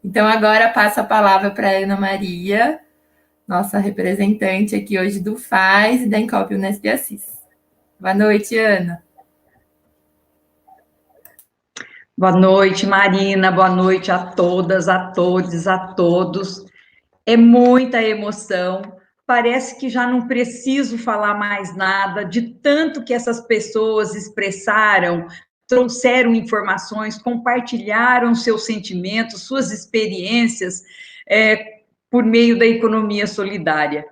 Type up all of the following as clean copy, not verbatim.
Então, agora passo a palavra para a Ana Maria, nossa representante aqui hoje do FAS e da Encop Unesp Assis. Boa noite, Ana. Boa noite, Marina. Boa noite a todas, a todos, a todos. É muita emoção. Parece que já não preciso falar mais nada de tanto que essas pessoas expressaram, trouxeram informações, compartilharam seus sentimentos, suas experiências, por meio da economia solidária.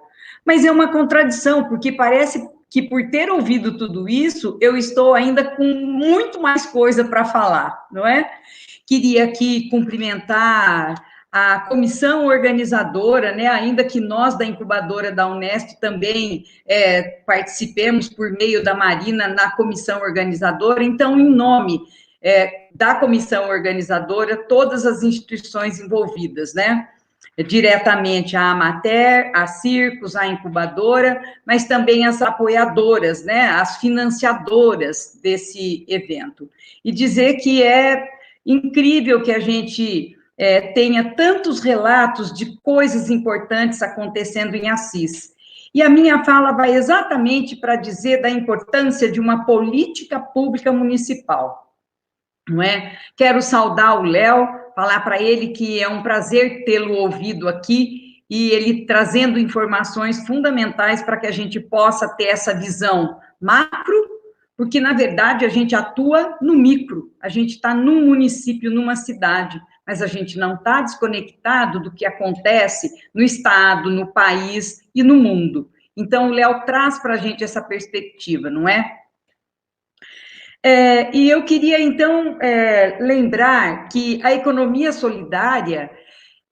Mas é uma contradição, porque parece que por ter ouvido tudo isso, eu estou ainda com muito mais coisa para falar, não é? Queria aqui cumprimentar a comissão organizadora, né, ainda que nós da incubadora da Unesp também participemos por meio da Marina na comissão organizadora, então, em nome da comissão organizadora, todas as instituições envolvidas, né, diretamente a Amater, a Circos, a incubadora, mas também as apoiadoras, né, as financiadoras desse evento. E dizer que é incrível que a gente tenha tantos relatos de coisas importantes acontecendo em Assis. E a minha fala vai exatamente para dizer da importância de uma política pública municipal, não é? Quero saudar o Léo, falar para ele que é um prazer tê-lo ouvido aqui e ele trazendo informações fundamentais para que a gente possa ter essa visão macro, porque, na verdade, a gente atua no micro, a gente está num município, numa cidade, mas a gente não está desconectado do que acontece no estado, no país e no mundo. Então, o Léo traz para a gente essa perspectiva, não é? E eu queria, então, lembrar que a economia solidária,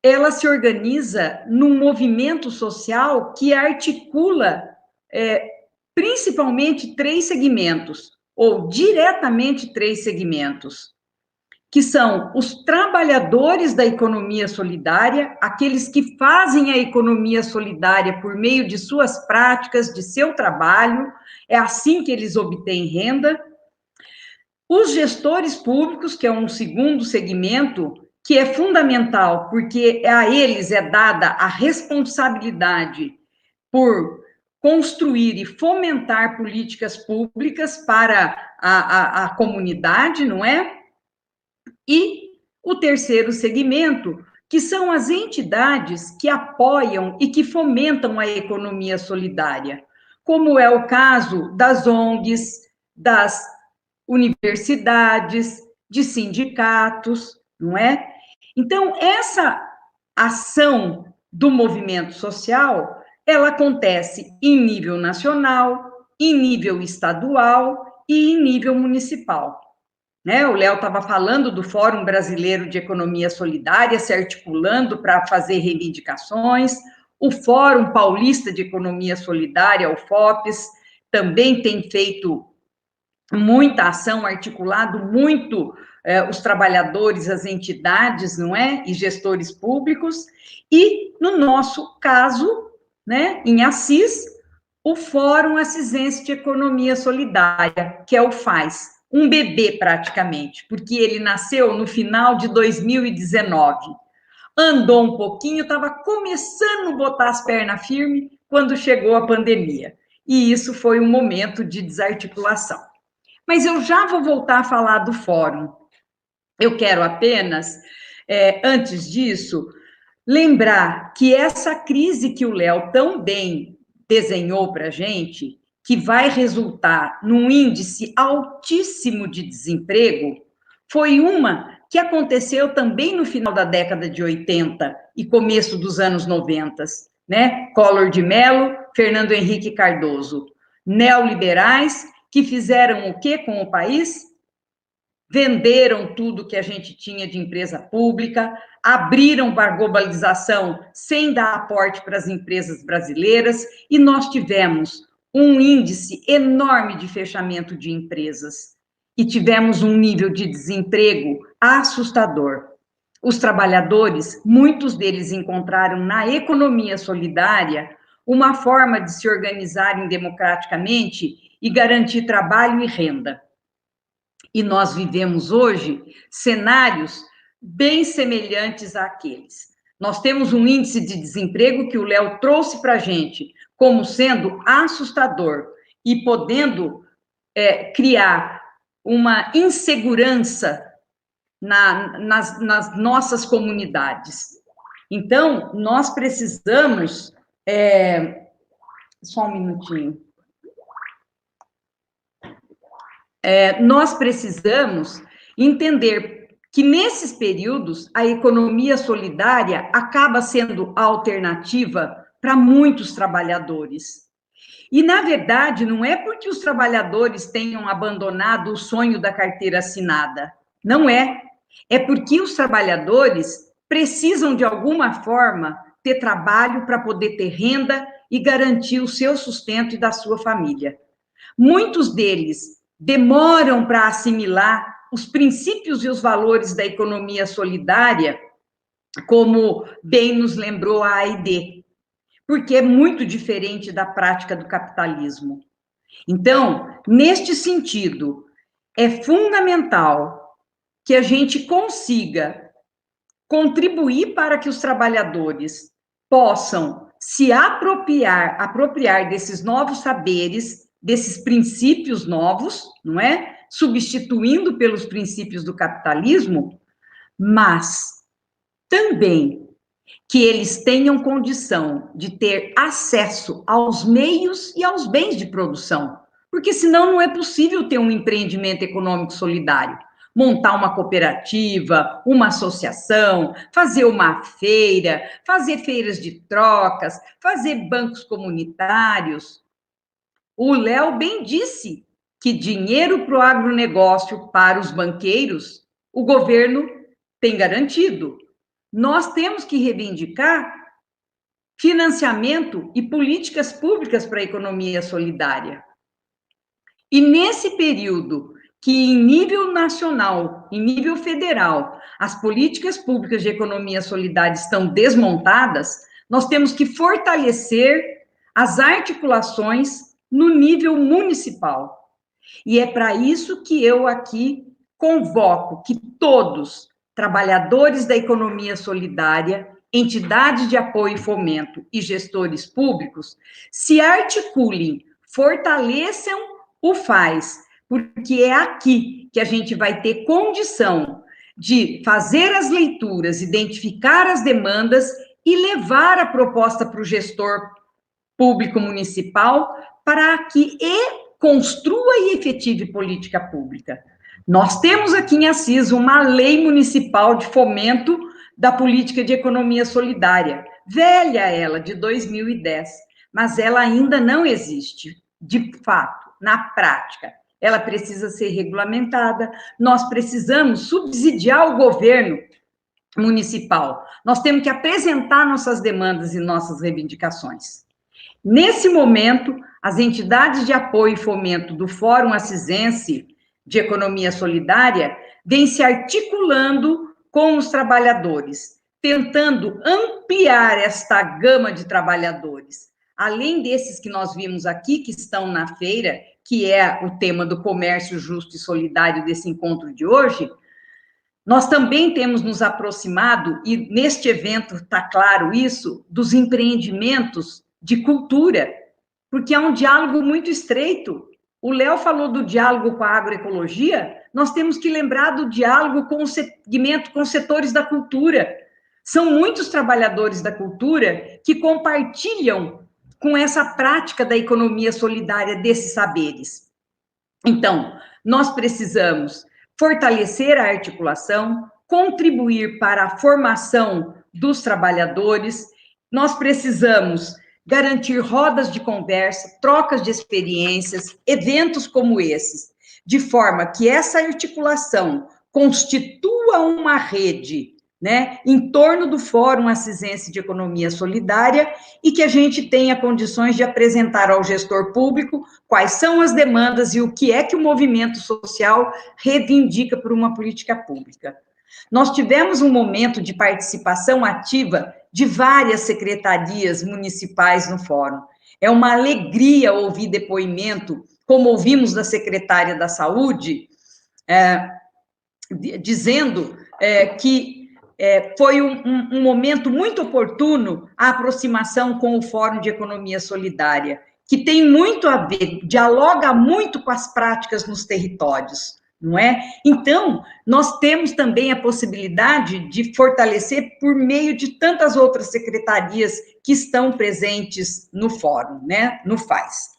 ela se organiza num movimento social que articula principalmente três segmentos, ou diretamente três segmentos, que são os trabalhadores da economia solidária, aqueles que fazem a economia solidária por meio de suas práticas, de seu trabalho, é assim que eles obtêm renda. Os gestores públicos, que é um segundo segmento, que é fundamental, porque a eles é dada a responsabilidade por construir e fomentar políticas públicas para a comunidade, não é? E o terceiro segmento, que são as entidades que apoiam e que fomentam a economia solidária, como é o caso das ONGs, das universidades, de sindicatos, não é? Então, essa ação do movimento social, ela acontece em nível nacional, em nível estadual e em nível municipal. Né? O Léo estava falando do Fórum Brasileiro de Economia Solidária, se articulando para fazer reivindicações, o Fórum Paulista de Economia Solidária, o FOPES, também tem feito muita ação, articulado muito os trabalhadores, as entidades, não é? E gestores públicos. E, no nosso caso, né, em Assis, o Fórum Assisense de Economia Solidária, que é o FAS, um bebê praticamente, porque ele nasceu no final de 2019. Andou um pouquinho, estava começando a botar as pernas firmes quando chegou a pandemia. E isso foi um momento de desarticulação. Mas eu já vou voltar a falar do fórum. Eu quero apenas, antes disso, lembrar que essa crise que o Léo tão bem desenhou para a gente, que vai resultar num índice altíssimo de desemprego, foi uma que aconteceu também no final da década de 80 e começo dos anos 90, né? Collor de Mello, Fernando Henrique Cardoso, neoliberais que fizeram o quê com o país? Venderam tudo que a gente tinha de empresa pública, abriram para a globalização sem dar aporte para as empresas brasileiras, e nós tivemos um índice enorme de fechamento de empresas, e tivemos um nível de desemprego assustador. Os trabalhadores, muitos deles encontraram na economia solidária uma forma de se organizarem democraticamente e garantir trabalho e renda. E nós vivemos hoje cenários bem semelhantes àqueles. Nós temos um índice de desemprego que o Léo trouxe para a gente como sendo assustador e podendo criar uma insegurança nas nossas comunidades. Então, nós precisamos... só um minutinho. Nós precisamos entender que, nesses períodos, a economia solidária acaba sendo a alternativa para muitos trabalhadores. E, na verdade, não é porque os trabalhadores tenham abandonado o sonho da carteira assinada. Não é. É porque os trabalhadores precisam, de alguma forma, ter trabalho para poder ter renda e garantir o seu sustento e da sua família. Muitos deles demoram para assimilar os princípios e os valores da economia solidária, como bem nos lembrou a AID, porque é muito diferente da prática do capitalismo. Então, neste sentido, é fundamental que a gente consiga contribuir para que os trabalhadores possam se apropriar desses novos saberes, desses princípios novos, não é? Substituindo pelos princípios do capitalismo, mas também que eles tenham condição de ter acesso aos meios e aos bens de produção, porque senão não é possível ter um empreendimento econômico solidário, montar uma cooperativa, uma associação, fazer uma feira, fazer feiras de trocas, fazer bancos comunitários. O Léo bem disse que dinheiro para o agronegócio, para os banqueiros, o governo tem garantido. Nós temos que reivindicar financiamento e políticas públicas para a economia solidária. E nesse período que, em nível nacional, em nível federal, as políticas públicas de economia solidária estão desmontadas, nós temos que fortalecer as articulações no nível municipal. E é para isso que eu aqui convoco que todos, trabalhadores da economia solidária, entidades de apoio e fomento e gestores públicos, se articulem, fortaleçam o FAS, porque é aqui que a gente vai ter condição de fazer as leituras, identificar as demandas e levar a proposta para o gestor público municipal para que construa e efetive política pública. Nós temos aqui em Assis uma lei municipal de fomento da política de economia solidária, velha ela, de 2010, mas ela ainda não existe, de fato, na prática. Ela precisa ser regulamentada, nós precisamos subsidiar o governo municipal, nós temos que apresentar nossas demandas e nossas reivindicações. Nesse momento, as entidades de apoio e fomento do Fórum Assisense de Economia Solidária vêm se articulando com os trabalhadores, tentando ampliar esta gama de trabalhadores. Além desses que nós vimos aqui, que estão na feira, que é o tema do comércio justo e solidário desse encontro de hoje, nós também temos nos aproximado, e neste evento está claro isso, dos empreendimentos de cultura, porque é um diálogo muito estreito. O Léo falou do diálogo com a agroecologia, nós temos que lembrar do diálogo com o segmento, com os setores da cultura. São muitos trabalhadores da cultura que compartilham com essa prática da economia solidária desses saberes. Então, nós precisamos fortalecer a articulação, contribuir para a formação dos trabalhadores, nós precisamos garantir rodas de conversa, trocas de experiências, eventos como esses, de forma que essa articulação constitua uma rede, né, em torno do Fórum Assisense de Economia Solidária e que a gente tenha condições de apresentar ao gestor público quais são as demandas e o que é que o movimento social reivindica por uma política pública. Nós tivemos um momento de participação ativa de várias secretarias municipais no fórum. É uma alegria ouvir depoimento, como ouvimos da secretária da Saúde, dizendo que foi um momento muito oportuno a aproximação com o Fórum de Economia Solidária, que tem muito a ver, dialoga muito com as práticas nos territórios, não é? Então, nós temos também a possibilidade de fortalecer por meio de tantas outras secretarias que estão presentes no fórum, né? No FAIS.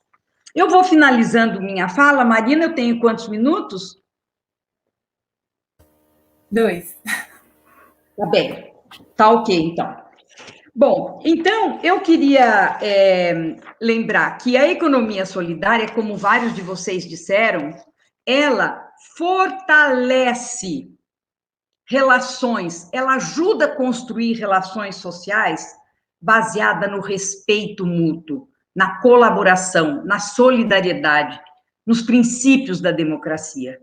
Eu vou finalizando minha fala. Marina, eu tenho quantos minutos? 2. Tá bem, tá ok, então. Bom, então, eu queria lembrar que a economia solidária, como vários de vocês disseram, ela fortalece relações, ela ajuda a construir relações sociais baseada no respeito mútuo, na colaboração, na solidariedade, nos princípios da democracia.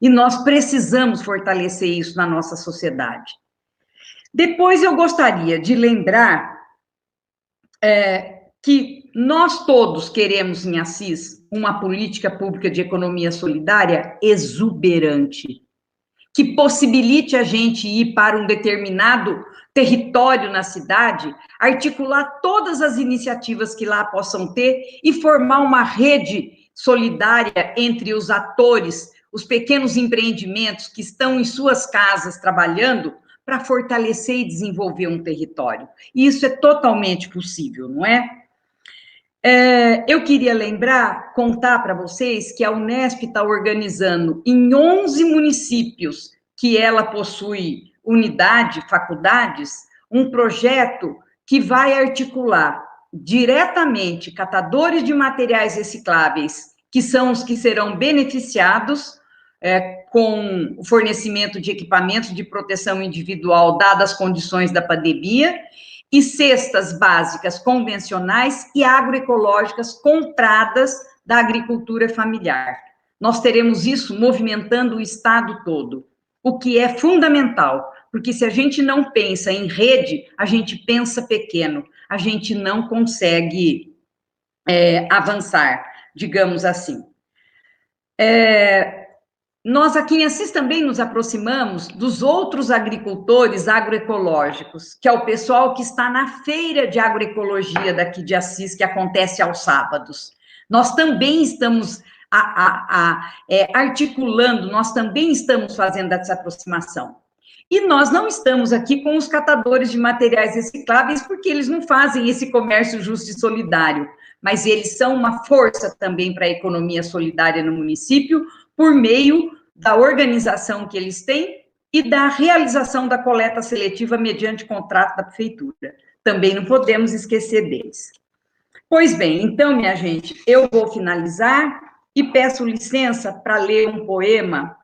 E nós precisamos fortalecer isso na nossa sociedade. Depois eu gostaria de lembrar que nós todos queremos em Assis uma política pública de economia solidária exuberante, que possibilite a gente ir para um determinado território na cidade, articular todas as iniciativas que lá possam ter e formar uma rede solidária entre os atores, os pequenos empreendimentos que estão em suas casas trabalhando para fortalecer e desenvolver um território. E isso é totalmente possível, não é? Eu queria contar para vocês que a Unesp está organizando em 11 municípios que ela possui faculdades, um projeto que vai articular diretamente catadores de materiais recicláveis, que são os que serão beneficiados com o fornecimento de equipamentos de proteção individual, dadas as condições da pandemia, e cestas básicas convencionais e agroecológicas compradas da agricultura familiar. Nós teremos isso movimentando o estado todo, o que é fundamental, porque se a gente não pensa em rede, a gente pensa pequeno, a gente não consegue avançar, digamos assim. Nós aqui em Assis também nos aproximamos dos outros agricultores agroecológicos, que é o pessoal que está na feira de agroecologia daqui de Assis, que acontece aos sábados. Nós também estamos articulando, nós também estamos fazendo essa aproximação. E nós não estamos aqui com os catadores de materiais recicláveis, porque eles não fazem esse comércio justo e solidário, mas eles são uma força também para a economia solidária no município, por meio da organização que eles têm e da realização da coleta seletiva mediante contrato da prefeitura. Também não podemos esquecer deles. Pois bem, então, minha gente, eu vou finalizar e peço licença para ler um poema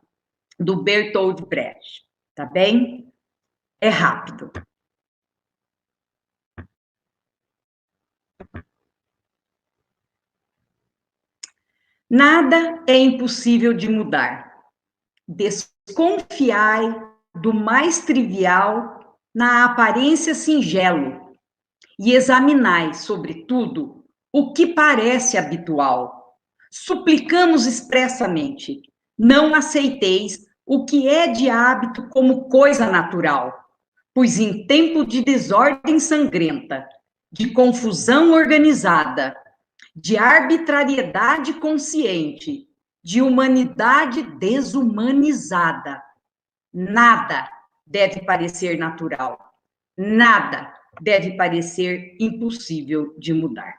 do Bertold Brecht, tá bem? É rápido. Nada é impossível de mudar. Desconfiai do mais trivial na aparência singelo e examinai, sobretudo, o que parece habitual. Suplicamos expressamente, não aceiteis o que é de hábito como coisa natural, pois em tempo de desordem sangrenta, de confusão organizada, de arbitrariedade consciente, de humanidade desumanizada, nada deve parecer natural, nada deve parecer impossível de mudar.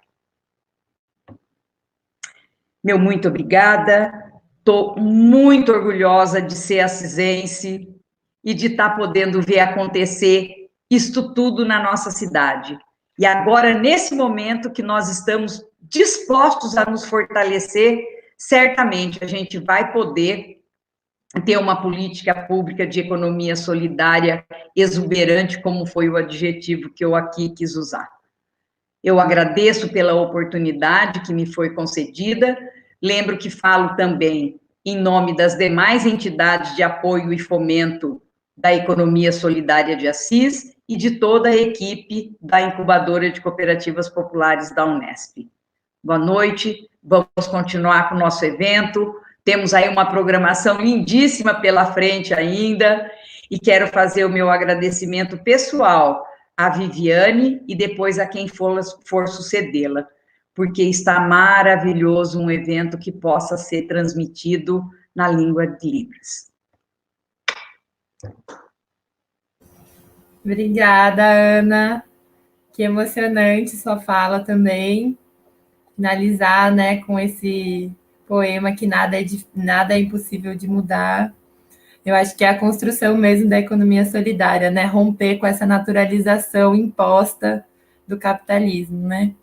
Meu muito obrigada, estou muito orgulhosa de ser assisense e de estar podendo ver acontecer isto tudo na nossa cidade. E agora, nesse momento que nós estamos dispostos a nos fortalecer, certamente a gente vai poder ter uma política pública de economia solidária exuberante, como foi o adjetivo que eu aqui quis usar. Eu agradeço pela oportunidade que me foi concedida, lembro que falo também em nome das demais entidades de apoio e fomento da economia solidária de Assis e de toda a equipe da Incubadora de Cooperativas Populares da Unesp. Boa noite, vamos continuar com o nosso evento, temos aí uma programação lindíssima pela frente ainda, E quero fazer o meu agradecimento pessoal à Viviane e depois a quem for sucedê-la, porque está maravilhoso um evento que possa ser transmitido na língua de Libras. Obrigada, Ana. Que emocionante sua fala também. Finalizar, né, com esse poema que nada é impossível de mudar. Eu acho que é a construção mesmo da economia solidária, né? Romper com essa naturalização imposta do capitalismo, né?